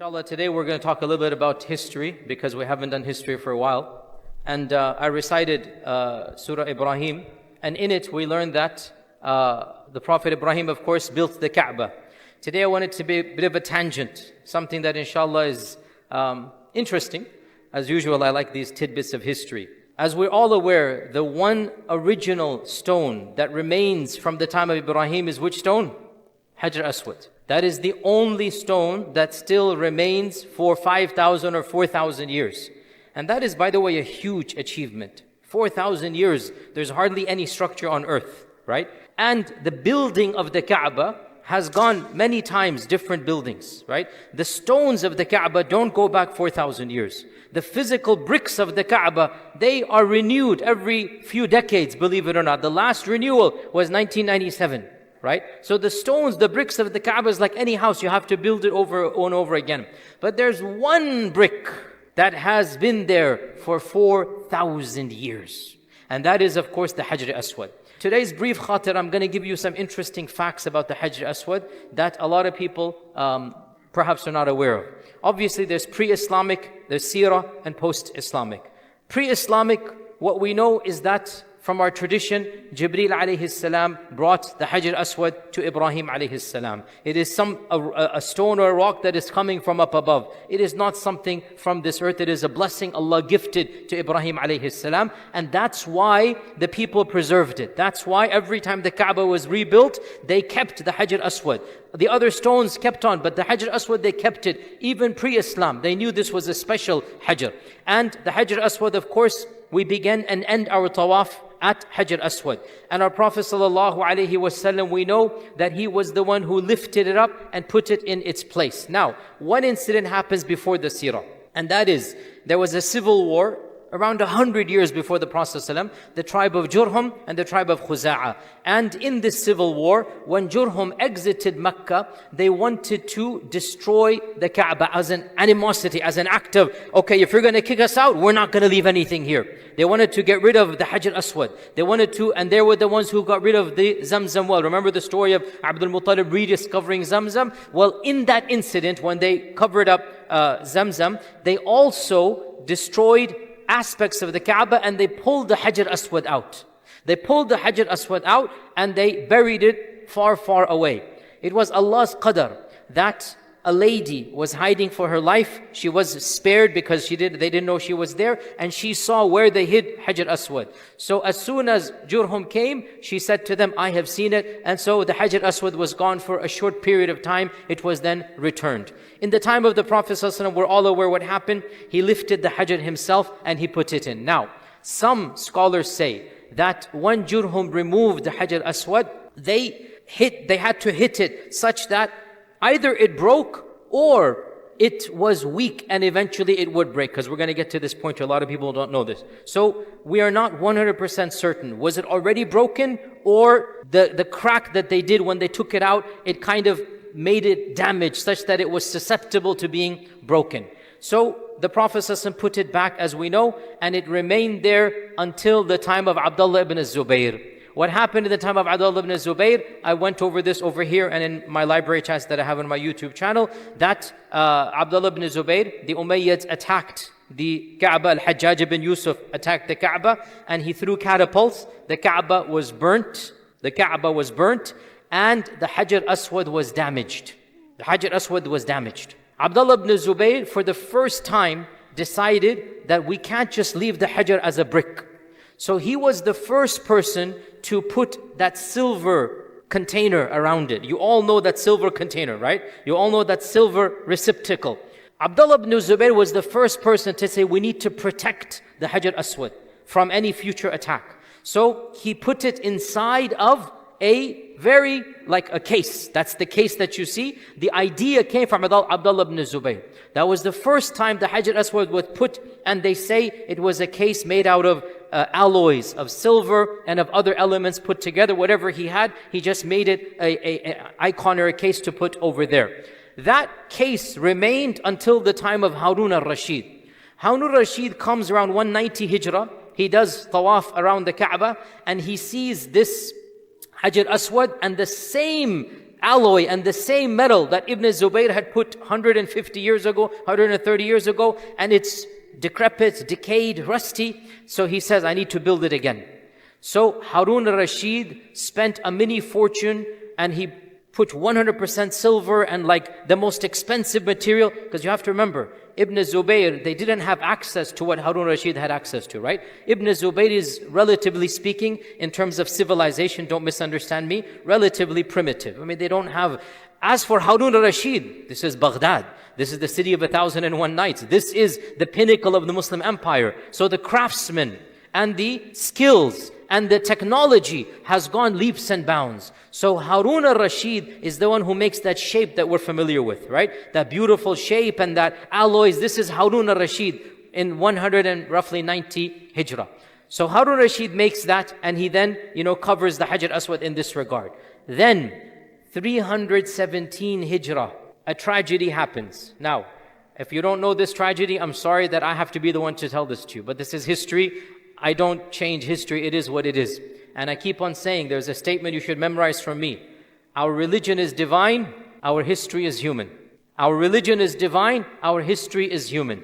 Inshallah, today we're going to talk a little bit about history because we haven't done history for a while. And I recited Surah Ibrahim, and in it we learned that the Prophet Ibrahim, of course, built the Kaaba. Today I want it to be a bit of a tangent, something that inshallah is interesting. As usual, I like these tidbits of history. As we're all aware, the one original stone that remains from the time of Ibrahim is which stone? Hajar Al-Aswad. That is the only stone that still remains for 5,000 or 4,000 years. And that is, by the way, a huge achievement. 4,000 years, there's hardly any structure on earth, right? And the building of the Kaaba has gone many times, different buildings, right? The stones of the Kaaba don't go back 4,000 years. The physical bricks of the Kaaba, they are renewed every few decades, believe it or not. The last renewal was 1997. Right? So the stones, the bricks of the Kaaba is like any house. You have to build it over and over again. But there's one brick that has been there for 4,000 years. And that is, of course, the Hajar Al-Aswad. Today's brief khatir, I'm going to give you some interesting facts about the Hajar Al-Aswad that a lot of people perhaps are not aware of. Obviously, there's pre-Islamic, there's seerah, and post-Islamic. Pre-Islamic, what we know is that from our tradition, Jibreel alayhi salam brought the Hajar Aswad to Ibrahim alayhi salam. It is a stone or a rock that is coming from up above. It is not something from this earth. It is a blessing Allah gifted to Ibrahim alayhi salam. And that's why the people preserved it. That's why every time the Kaaba was rebuilt, they kept the Hajar Aswad. The other stones kept on, but the Hajar Aswad, they kept it. Even pre-Islam, they knew this was a special Hajar. And the Hajar Aswad, of course, we begin and end our tawaf at Hajar Aswad. And our Prophet ﷺ, we know that he was the one who lifted it up and put it in its place. Now, one incident happens before the seerah, and that is, there was a civil war around 100 years before the Prophet ﷺ, the tribe of Jurhum and the tribe of Khuza'a. And in this civil war, when Jurhum exited Mecca, they wanted to destroy the Kaaba as an animosity, as an act of, okay, if you're going to kick us out, we're not going to leave anything here. They wanted to get rid of the Hajar Aswad. They wanted to, and they were the ones who got rid of the Zamzam well. Remember the story of Abdul Muttalib rediscovering Zamzam? Well, in that incident, when they covered up Zamzam, they also destroyed aspects of the Kaaba and they pulled the Hajar Aswad out. They pulled the Hajar Aswad out and they buried it far, far away. It was Allah's qadr that a lady was hiding for her life. She was spared because they didn't know she was there, and she saw where they hid Hajar Aswad. So as soon as Jurhum came, she said to them, I have seen it. And so the Hajar Aswad was gone for a short period of time. It was then returned. In the time of the Prophet ﷺ, we're all aware what happened. He lifted the Hajar himself and he put it in. Now, some scholars say that when Jurhum removed the Hajar Aswad, they had to hit it such that either it broke or it was weak and eventually it would break, because we're going to get to this point. A lot of people don't know this. So we are not 100% certain. Was it already broken, or the crack that they did when they took it out, it kind of made it damaged such that it was susceptible to being broken. So the Prophet ﷺ put it back, as we know, and it remained there until the time of Abdullah ibn Zubayr. What happened in the time of Abdullah ibn Zubayr, I went over this over here and in my library chats that I have on my YouTube channel, that Abdullah ibn Zubayr, the Umayyads attacked the Kaaba. Al-Hajjaj ibn Yusuf attacked the Kaaba and he threw catapults. The Kaaba was burnt. The Kaaba was burnt and the Hajar Aswad was damaged. The Hajar Aswad was damaged. Abdullah ibn Zubayr, for the first time, decided that we can't just leave the Hajar as a brick. So he was the first person to put that silver container around it. You all know that silver container, right? You all know that silver receptacle. Abdullah ibn Zubayr was the first person to say, we need to protect the Hajar Aswad from any future attack. So he put it inside of like a case. That's the case that you see. The idea came from Abdullah ibn Zubayr. That was the first time the Hajar Aswad was put, and they say it was a case made out of alloys of silver and of other elements put together. Whatever he had, he just made it an icon or a case to put over there. That case remained until the time of Harun Al-Rashid. Harun Al-Rashid comes around 190 Hijra. He does tawaf around the Kaaba and he sees this Hajar Aswad and the same alloy and the same metal that Ibn Zubayr had put 150 years ago, 130 years ago, and it's decrepit, decayed, rusty. So he says, I need to build it again. So Harun al-Rashid spent a mini fortune, and he put 100% silver and like the most expensive material, because you have to remember, Ibn Zubayr, they didn't have access to what Harun al-Rashid had access to, right? Ibn Zubayr is, relatively speaking, in terms of civilization, don't misunderstand me, relatively primitive. I mean, they don't have... As for Harun al-Rashid, this is Baghdad. This is the city of 1,001 nights. This is the pinnacle of the Muslim empire. So the craftsmen and the skills and the technology has gone leaps and bounds. So Harun al-Rashid is the one who makes that shape that we're familiar with, right? That beautiful shape and that alloys. This is Harun al-Rashid in 190 Hijra. So Harun al-Rashid makes that, and he then, covers the Hajar Al-Aswad in this regard. Then, 317 Hijra, a tragedy happens. Now, if you don't know this tragedy, I'm sorry that I have to be the one to tell this to you, but this is history. I don't change history. It is what it is. And I keep on saying, there's a statement you should memorize from me. Our religion is divine. Our history is human. Our religion is divine. Our history is human.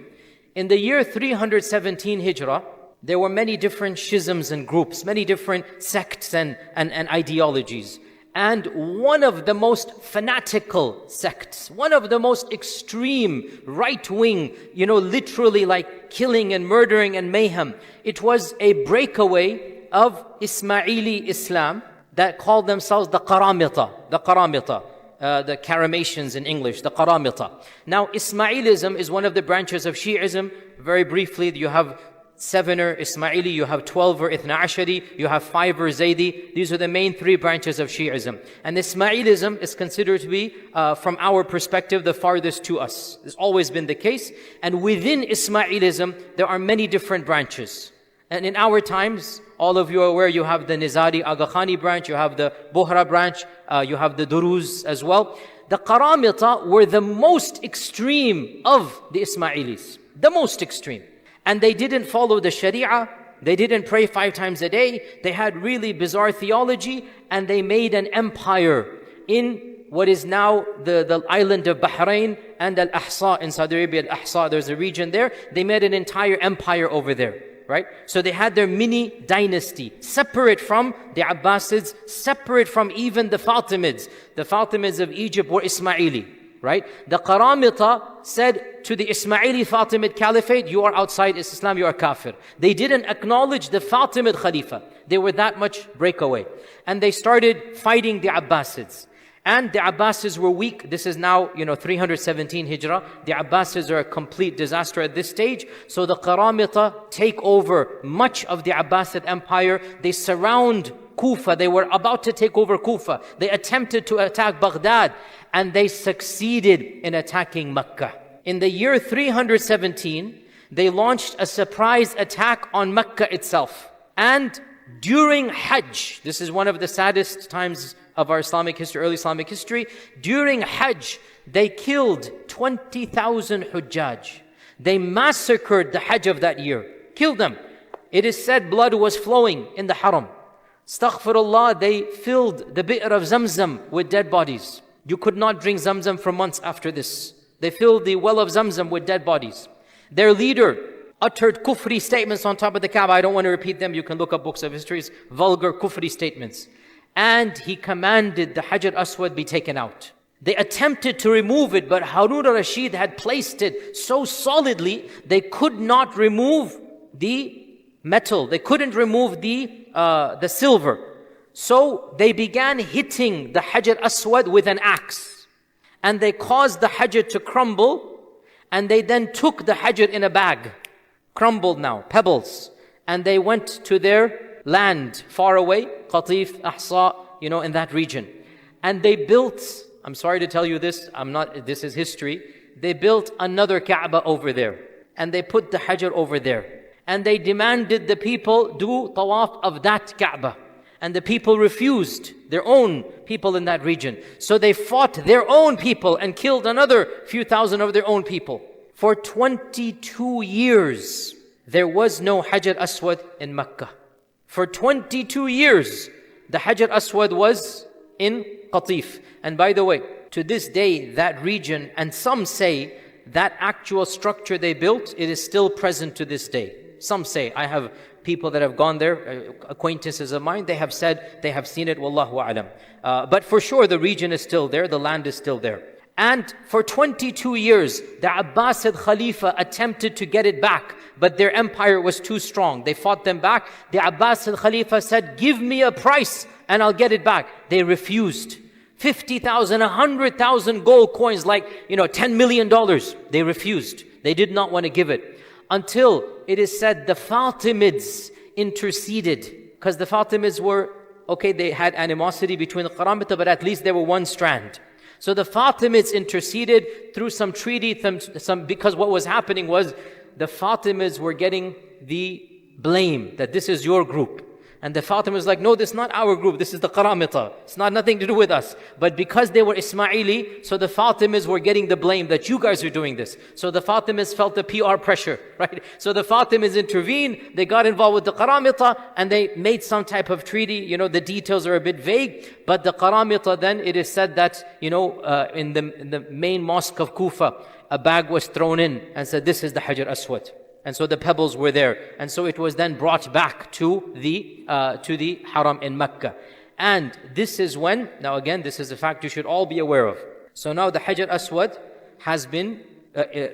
In the year 317 Hijrah, there were many different schisms and groups, many different sects and ideologies. And one of the most fanatical sects, one of the most extreme, right-wing, literally like killing and murdering and mayhem. It was a breakaway of Ismaili Islam that called themselves the Qaramita, the Karamatians in English, the Qaramita. Now, Ismailism is one of the branches of Shi'ism. Very briefly, you have 7er Ismaili, you have 12er Ithna Ashari, you have 5er Zaydi. These are the main 3 branches of Shi'ism. And Ismailism is considered to be, from our perspective, the farthest to us. It's always been the case. And within Ismailism, there are many different branches. And in our times, all of you are aware, you have the Nizari Aga Khani branch, you have the Bohra branch, you have the Duruz as well. The Qaramita were the most extreme of the Ismailis. The most extreme. And they didn't follow the Sharia. They didn't pray 5 times a day. They had really bizarre theology, and they made an empire in what is now the island of Bahrain and Al-Ahsa in Saudi Arabia. Al-Ahsa, there's a region there. They made an entire empire over there, right? So they had their mini dynasty, separate from the Abbasids, separate from even the Fatimids. The Fatimids of Egypt were Ismaili, right? The Qaramita said to the Ismaili Fatimid Caliphate, you are outside Islam, you are kafir. They didn't acknowledge the Fatimid Khalifa. They were that much breakaway. And they started fighting the Abbasids. And the Abbasids were weak. This is now, 317 Hijrah. The Abbasids are a complete disaster at this stage. So the Qaramita take over much of the Abbasid Empire. They surround Kufa. They were about to take over Kufa. They attempted to attack Baghdad, and they succeeded in attacking Mecca. In the year 317, they launched a surprise attack on Mecca itself. And during Hajj, this is one of the saddest times of our Islamic history, early Islamic history. During Hajj, they killed 20,000 Hujjaj. They massacred the Hajj of that year, killed them. It is said blood was flowing in the Haram. Astaghfirullah, they filled the bi'r of Zamzam with dead bodies. You could not drink Zamzam for months after this. They filled the well of Zamzam with dead bodies. Their leader uttered kufri statements on top of the Kaaba. I don't want to repeat them. You can look up books of histories. Vulgar kufri statements. And he commanded the Hajar Al-Aswad be taken out. They attempted to remove it, but Harun al-Rashid had placed it so solidly, they could not remove the metal. They couldn't remove the silver. So they began hitting the Hajar Al-Aswad with an axe. And they caused the Hajar to crumble. And they then took the Hajar in a bag. Crumbled now, pebbles. And they went to their land far away, Qatif, Ahsa, in that region. And they built, I'm sorry to tell you this, this is history. They built another Kaaba over there. And they put the Hajar over there. And they demanded the people do tawaf of that Kaaba. And the people refused, their own people in that region. So they fought their own people and killed another few thousand of their own people. For 22 years, there was no Hajar Aswad in Mecca. For 22 years, the Hajar Aswad was in Qatif. And by the way, to this day, that region, and some say that actual structure they built, it is still present to this day. Some say, I have people that have gone there, acquaintances of mine, they have said they have seen it, wallahu alam. But for sure the region is still there, the land is still there. And for 22 years, the Abbasid Khalifa attempted to get it back, but their empire was too strong. They fought them back. The Abbasid Khalifa said, give me a price and I'll get it back. They refused. 50,000, 100,000 gold coins, like, $10 million. They refused. They did not want to give it. Until it is said the Fatimids interceded. Because the Fatimids were, they had animosity between the Qaramita, but at least they were one strand. So the Fatimids interceded through some treaty, because what was happening was the Fatimids were getting the blame that this is your group. And the Fatimids was like, no, this is not our group, this is the Qaramita. It's not nothing to do with us. But because they were Ismaili, so the Fatimids were getting the blame that you guys are doing this. So the Fatimids felt the PR pressure, right? So the Fatimids intervened, they got involved with the Qaramita, and they made some type of treaty. The details are a bit vague, but the Qaramita then, it is said that, in the main mosque of Kufa, a bag was thrown in and said, this is the Hajar Aswad. And so the pebbles were there. And so it was then brought back to the Haram in Mecca. And this is when, now again, this is a fact you should all be aware of. So now the Hajar Aswad has been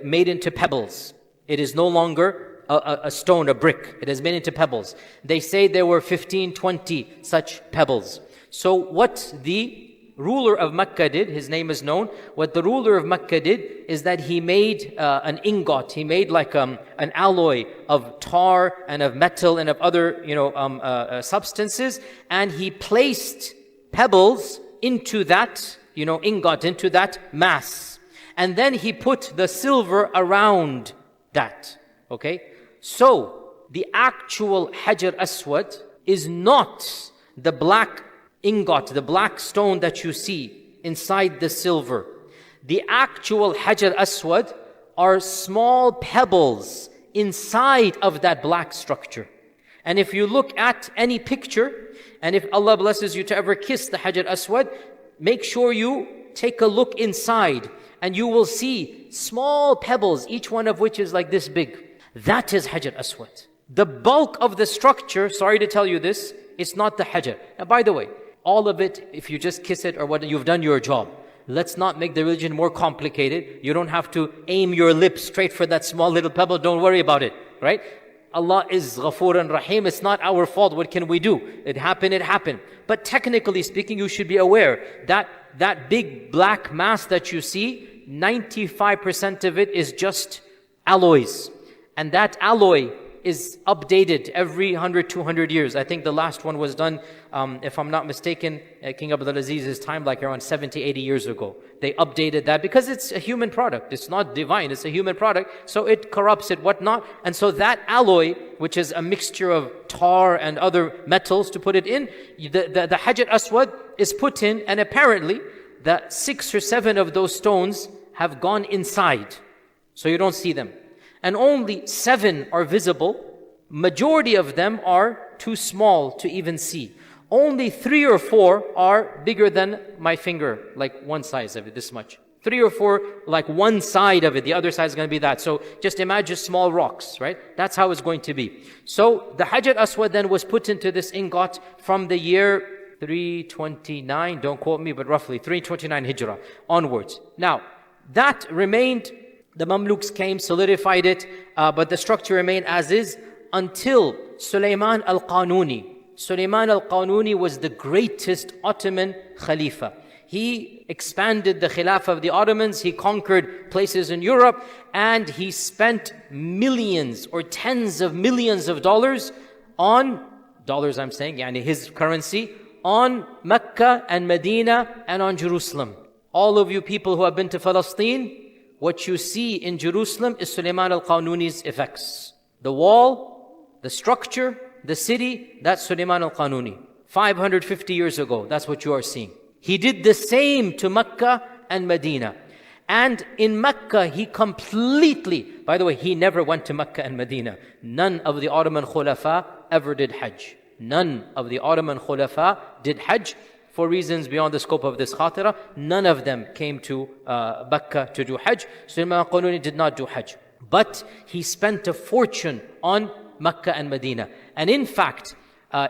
made into pebbles. It is no longer a stone, a brick. It has been into pebbles. They say there were 15, 20 such pebbles. So what the ruler of Mecca did, his name is known, what the ruler of Mecca did is that he made an ingot, he made like an alloy of tar and of metal and of other substances, and he placed pebbles into that ingot, into that mass, and then he put the silver around that. So the actual Hajar Aswad is not the black ingot, the black stone that you see inside the silver. The actual Hajar Aswad are small pebbles inside of that black structure. And if you look at any picture, and if Allah blesses you to ever kiss the Hajar Aswad, make sure you take a look inside, and you will see small pebbles, each one of which is like this big. That is Hajar Aswad. The bulk of the structure, sorry to tell you this, it's not the Hajar. Now by the way, all of it, if you just kiss it or what, you've done your job. Let's not make the religion more complicated. You don't have to aim your lips straight for that small little pebble. Don't worry about it, right? Allah is Ghafoor and Rahim. It's not our fault. What can we do? It happened. But technically speaking, you should be aware that that big black mass that you see, 95% of it is just alloys. And that alloy is updated every 100, 200 years. I think the last one was done, if I'm not mistaken, King Abdul Aziz's time, like around 70, 80 years ago. They updated that because it's a human product. It's not divine, it's a human product. So it corrupts it, whatnot. And so that alloy, which is a mixture of tar and other metals to put it in, the Hajar Aswad is put in, and apparently the 6 or 7 of those stones have gone inside. So you don't see them. And only 7 are visible. Majority of them are too small to even see. Only 3 or 4 are bigger than my finger, like one size of it, this much. 3 or 4, like one side of it, the other side is going to be that. So just imagine small rocks, right? That's how it's going to be. So the Hajar Aswad then was put into this ingot from the year 329, don't quote me, but roughly 329 Hijra onwards. Now, that remained. The Mamluks came, solidified it, but the structure remained as is until Suleiman Al-Qanuni. Suleiman Al-Qanuni was the greatest Ottoman Khalifa. He expanded the Khilafah of the Ottomans, he conquered places in Europe, and he spent millions or tens of millions of dollars on, yani his currency, on Mecca and Medina and on Jerusalem. All of you people who have been to Palestine, what you see in Jerusalem is Suleiman Al-Qanuni's effects. The wall, the structure, the city, that's Suleiman Al-Qanuni. 550 years ago, that's what you are seeing. He did the same to Mecca and Medina. And in Mecca, he completely, by the way, he never went to Mecca and Medina. None of the Ottoman Khulafa ever did Hajj. None of the Ottoman Khulafa did Hajj. for reasons beyond the scope of this khatira. None of them came to Mecca to do Hajj. Sulaiman al-Qanuni did not do Hajj. But he spent a fortune on Mecca and Medina. And in fact,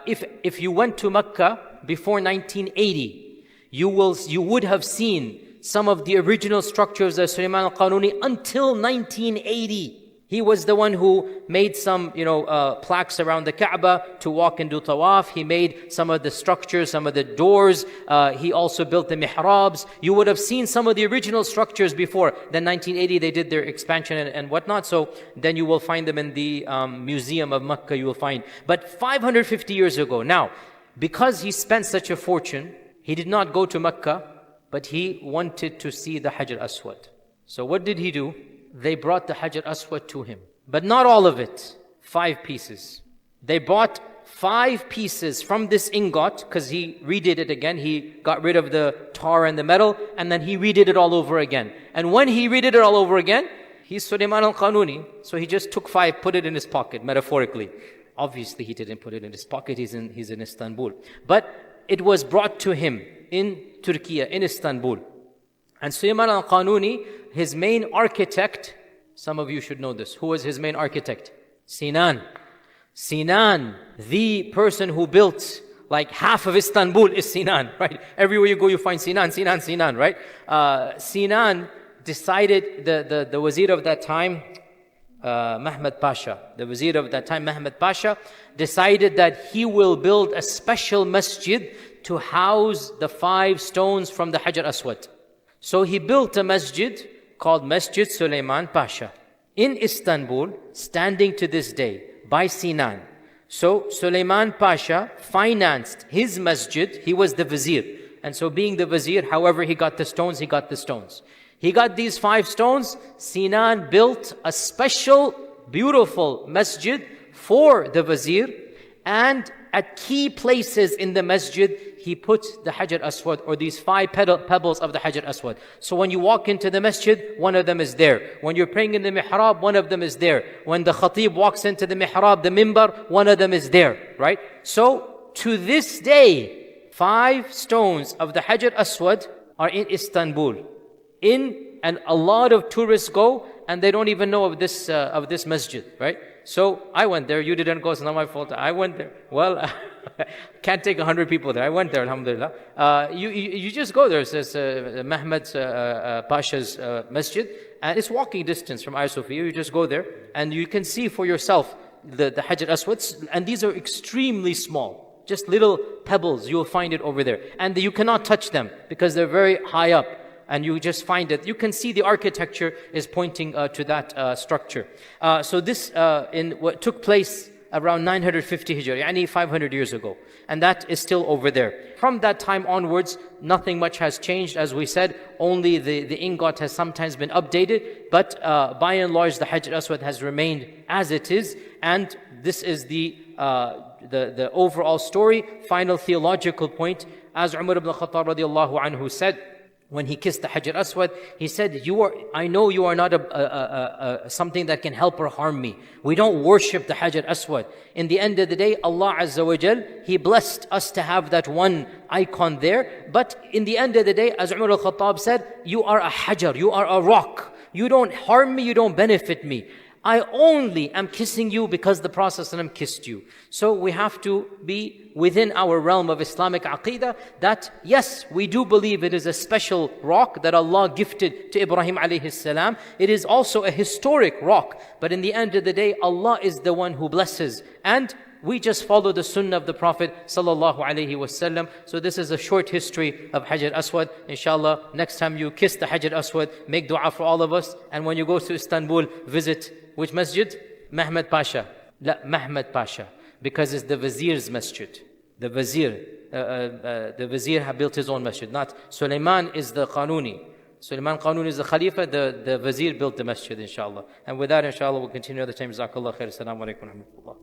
if you went to Mecca before 1980, you would have seen some of the original structures of Sulaiman al-Qanuni until 1980. He was the one who made some, plaques around the Kaaba to walk and do tawaf. He made some of the structures, some of the doors. He also built the mihrabs. You would have seen some of the original structures before. Then 1980, they did their expansion and whatnot. So then you will find them in the Museum of Mecca, you will find. But 550 years ago, now, because he spent such a fortune, he did not go to Mecca, but he wanted to see the Hajar Al-Aswad. So what did he do? They brought the Hajar Al-Aswad to him. But not all of it. 5 pieces. They bought 5 pieces from this ingot, because he redid it again. He got rid of the tar and the metal, and then he redid it all over again. And when he redid it all over again, he's Sulaiman al-Qanuni, so he just took 5, put it in his pocket, metaphorically. Obviously, he didn't put it in his pocket. He's in Istanbul. But it was brought to him in Turkey, in Istanbul. And Sulaiman al-Qanuni, his main architect, some of you should know this. Who was his main architect? Sinan. Sinan, the person who built like half of Istanbul is Sinan, right? Everywhere you go, you find Sinan, Sinan, Sinan, right? Sinan decided, the wazir of that time, Mehmed Pasha, the wazir of that time, Mehmed Pasha, decided that he will build a special masjid to house the 5 stones from the Hajar Aswad. So he built a masjid called Masjid Suleiman Pasha in Istanbul, standing to this day by Sinan. So Suleiman Pasha financed his masjid. He was the vizier. And so being the vizier, however he got the stones, he got the stones. He got these 5 stones. Sinan built a special, beautiful masjid for the vizier. And at key places in the masjid, he put the Hajar Aswad, or these 5 pebbles of the Hajar Aswad. So when you walk into the masjid, one of them is there. When you're praying in the mihrab, one of them is there. When the khatib walks into the mihrab, the mimbar, one of them is there, right? So to this day, 5 stones of the Hajar Aswad are in Istanbul. And a lot of tourists go, and they don't even know of this masjid, right? So I went there. You didn't go, it's not my fault. I went there. Well, can't take 100 people there. I went there, alhamdulillah. You just go there. It says Mehmed Pasha's masjid, and it's walking distance from Hagia Sophia. You just go there, and you can see for yourself the Hajar Aswads, and these are extremely small. Just little pebbles, you will find it over there. And you cannot touch them because they're very high up. And you just find it. You can see the architecture is pointing to that structure. So this in what took place around 950 Hijra, yani 500 years ago. And that is still over there. From that time onwards, nothing much has changed. As we said, only the ingot has sometimes been updated. But by and large, the Hajar Aswad has remained as it is. And this is the overall story. Final theological point. As Umar ibn Khattab radiallahu anhu said, when he kissed the Hajar Aswad, he said, I know you are not something that can help or harm me. We don't worship the Hajar Aswad. In the end of the day, Allah Azza wa Jal, He blessed us to have that one icon there. But in the end of the day, as Umar al-Khattab said, you are a Hajar, you are a rock. You don't harm me, you don't benefit me. I only am kissing you because the Prophet ﷺ kissed you. So we have to be within our realm of Islamic Aqidah that yes, we do believe it is a special rock that Allah gifted to Ibrahim alayhi salam. It is also a historic rock. But in the end of the day, Allah is the one who blesses. And we just follow the sunnah of the Prophet sallallahu alaihi wasallam. So this is a short history of Hajar Aswad. Inshallah, next time you kiss the Hajar Aswad, make dua for all of us. And when you go to Istanbul, visit which masjid? Mehmed Pasha. Mehmed Pasha. Because it's the vizier's masjid. The vizier had built his own masjid. Not Suleiman is the Qanuni. Suleiman Qanuni is the Khalifa. The vizier built the masjid, inshallah. And with that, inshallah, we'll continue another time. Jazakallah khair. Assalamu alaikum wa rahmatullah.